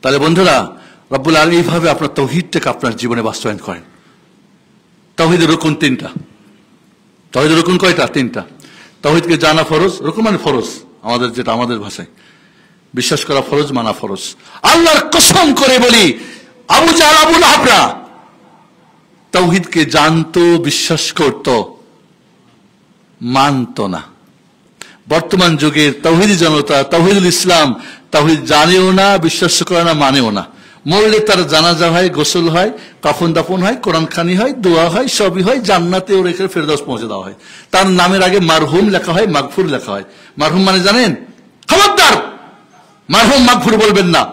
তাহলে বন্ধুরা, রব্বুল আলামিন এইভাবে আপনার তাওহীদটাকে আপনার জীবনে বাস্তবায়ন করেন। তাওহীদের রুকন তিনটা। তাওহীদের রুকন কয়টা? তিনটা। তাওহীদকে জানা ফরজ, রুকন মানে ফরজ, আমাদের যেটা আমাদের ভাষায় বিশ্বাস করা ফরজ, মানা ফরজ। আল্লাহর কসম করে বলি, আবু জাহল আবু লাহাবরা তাওহীদকে জানতো, বিশ্বাস করত, মানত না। বর্তমান যুগের তাওহীদি জনতা তাওহীদুল ইসলাম তাওহীদ জানেও না, বিশ্বাস করে না, মানেও না। মরলে তার জানাজা হয়, গোসল হয়, কাফন দাফন হয়, কোরআন খানি হয়, দোয়া হয়, সবই হয়, জান্নাতে ওর এখানে ফেরদাউস পৌঁছে দেওয়া হয়। তার নামের আগে মারহুম লেখা হয়, মাগফুর লেখা হয়। মারহুম মানে জানেন? খবরদার মারহুম মাগফুর বলবেন না।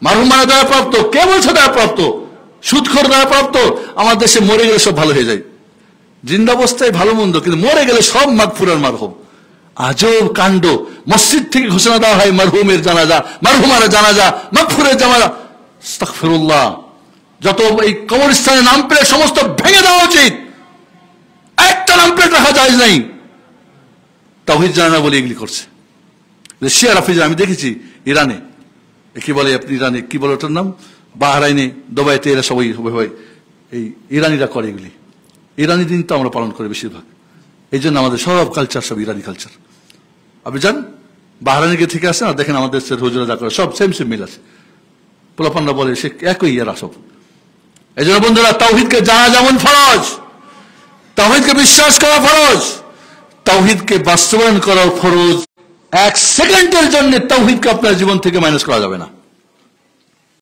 মারহুম মানে দ্বারা প্রাপ্ত। কে বলছে দ্বারা প্রাপ্ত? সুদখোর দ্বারা প্রাপ্ত। আমার দেশে মরে গেলে সব ভালো হয়ে যায়, জিন্দাবস্থায় ভালো মন্দ, কিন্তু মরে গেলে সব মাগফুর আর মারহুম। আজব কাণ্ড। মসজিদ থেকে ঘোষণা দেওয়া হয় মারহুমের জানাজা, মারহুমার জানাজা, মাগফুরের জানাজা। আস্তাগফিরুল্লাহ। যত এই কবরস্থানের নাম প্লেট সমস্ত ভেঙে দেওয়া উচিত। একটা নাম প্লেট রাখা যায় নাই। তাওহীদ জানা বলে এগুলি করছে। শিয়া রাফিজা আমি দেখেছি ইরানে, কি বলে আপনি ইরানে কি বলে ওটার নাম, বাহরাইনে, দুবাইতে, এরা সবাই এই ইরানিরা করে এগুলি। ইরানি দিন তো আমরা পালন করি বেশিরভাগ, এই জন্য আমাদের সব কালচার সব ইরানি কালচার। আপনি যান বাহরাইনে গিয়ে থেকে আসেন আর দেখেন আমাদের হুজুরা যা করে সব সেম মিল আছে। পোলাপানরা বলে সে একই এরা সব। এই জন্য বন্ধুরা, তাওহীদকে জানা যেমন ফরজ, তাওহীদকে বিশ্বাস করা ফরজ, তাওহীদকে বাস্তবায়ন করা ফরজ। এক সেকেন্ডের জন্য তাওহীদকে আপনার জীবন থেকে মাইনাস করা যাবে না।